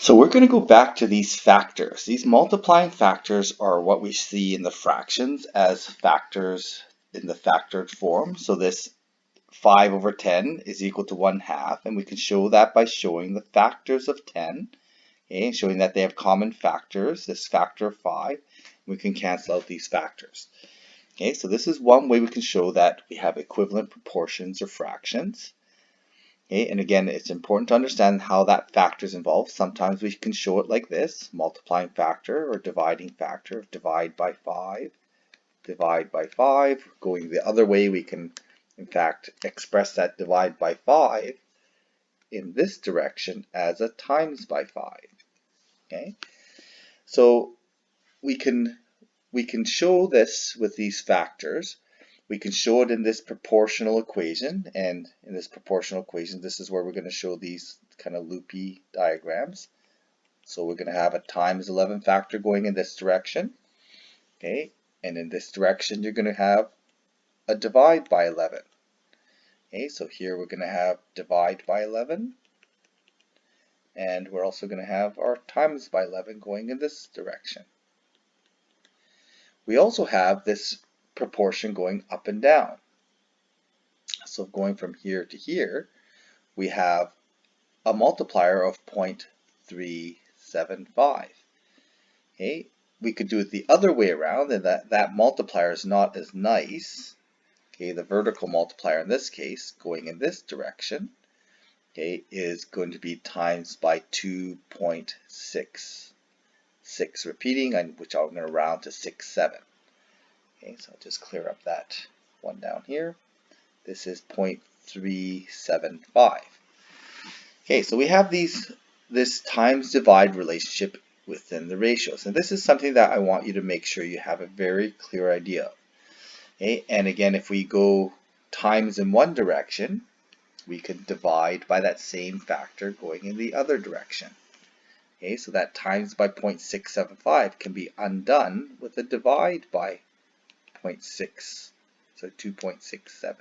So we're going to go back to these factors. These multiplying factors are what we see in the fractions as factors in the factored form. So this 5 over 10 is equal to 1/2, and we can show that by showing the factors of 10, okay, showing that they have common factors, this factor of 5. We can cancel out these factors. Okay, so this is one way we can show that we have equivalent proportions or fractions. Okay, and again, it's important to understand how that factor is involved. Sometimes we can show it like this, multiplying factor or dividing factor, divide by 5, divide by 5. Going the other way, we can in fact express that divide by 5 in this direction as a times by 5. Okay, so we can show this with these factors. We can show it in this proportional equation, and in this proportional equation, this is where we're going to show these kind of loopy diagrams. So we're going to have a times 11 factor going in this direction, okay, and in this direction you're going to have a divide by 11. Okay, so here we're going to have divide by 11, and we're also going to have our times by 11 going in this direction. We also have this proportion going up and down. So going from here to here, we have a multiplier of 0.375. Okay, we could do it the other way around, and that multiplier is not as nice. Okay, the vertical multiplier in this case, going in this direction, okay, is going to be times by 2.66, repeating, which I'm going to round to 67. Okay, so I'll just clear up that one down here. This is 0.375. Okay, so we have this times divide relationship within the ratios, and this is something that I want you to make sure you have a very clear idea of. Okay, and again, if we go times in one direction, we could divide by that same factor going in the other direction. Okay, so that times by 0.675 can be undone with a divide by 0.6, so 2.67.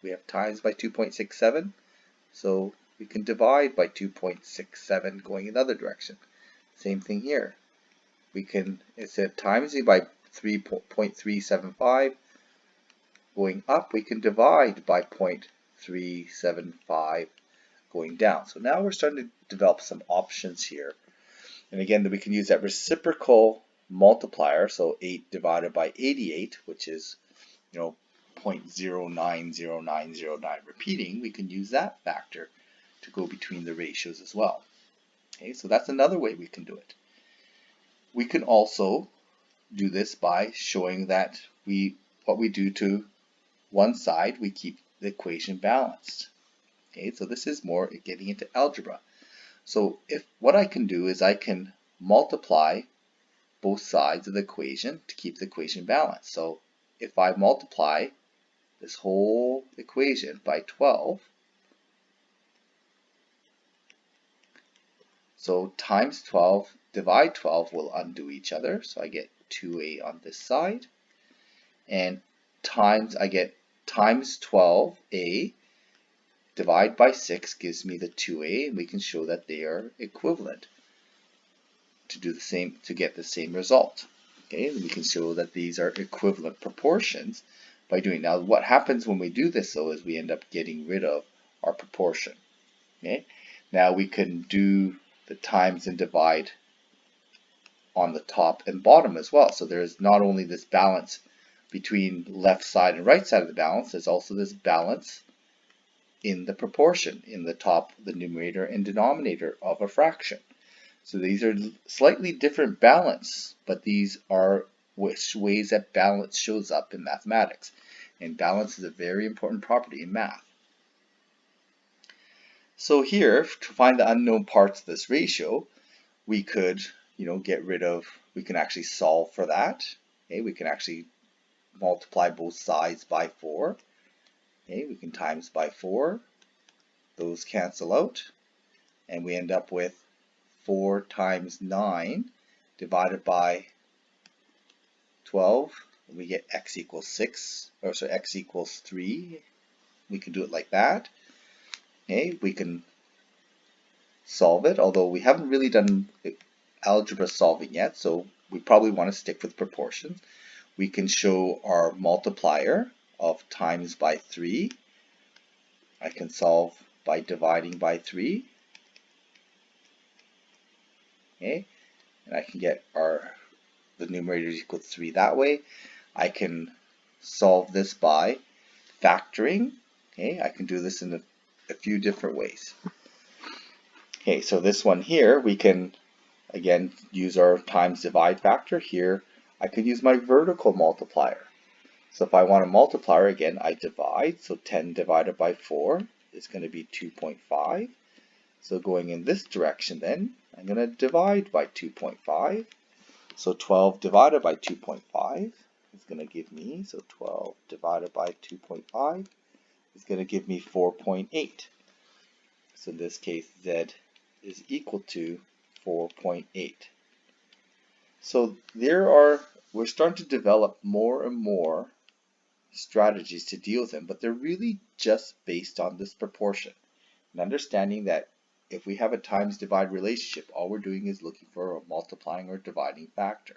We have times by 2.67, so we can divide by 2.67 going in the other direction. Same thing here. We can, instead of timesing by 3.375 going up, we can divide by 0.375 going down. So now we're starting to develop some options here. And again, we can use that reciprocal multiplier, so 8 divided by 88, which is, 0.090909 repeating. We can use that factor to go between the ratios as well. Okay, so that's another way we can do it. We can also do this by showing that what we do to one side, we keep the equation balanced. Okay, so this is more getting into algebra. So what I can do is I can multiply both sides of the equation to keep the equation balanced. So if I multiply this whole equation by 12, so times 12 divide 12 will undo each other, so I get 2a on this side, and I get times 12a divide by 6 gives me the 2a, and we can show that they are equivalent to do the same, to get the same result. Okay, and we can show that these are equivalent proportions by doing. Now what happens when we do this though is we end up getting rid of our proportion. Okay, now we can do the times and divide on the top and bottom as well. So there's not only this balance between left side and right side of the balance, there's also this balance in the proportion in the top, the numerator and denominator of a fraction. So these are slightly different balance, but these are ways that balance shows up in mathematics. And balance is a very important property in math. So here, to find the unknown parts of this ratio, we could, get rid of, we can actually solve for that. Okay, we can actually multiply both sides by 4. Okay, we can times by 4. Those cancel out, and we end up with 4 times 9 divided by 12. We get x equals 6, or so x equals 3. We can do it like that. Okay, we can solve it, although we haven't really done algebra solving yet, so we probably want to stick with proportions. We can show our multiplier of times by 3. I can solve by dividing by 3. Okay, and I can get the numerator is equal to 3 that way. I can solve this by factoring. Okay, I can do this in a few different ways. Okay, so this one here, we can again use our times divide factor. Here I could use my vertical multiplier. So if I want a multiplier, again, I divide. So 10 divided by 4 is going to be 2.5. So going in this direction then, I'm going to divide by 2.5. So 12 divided by 2.5 is going to give me, so 12 divided by 2.5 is going to give me 4.8. So in this case, Z is equal to 4.8. So we're starting to develop more and more strategies to deal with them, but they're really just based on this proportion. And understanding that if we have a times divide relationship, all we're doing is looking for a multiplying or dividing factor.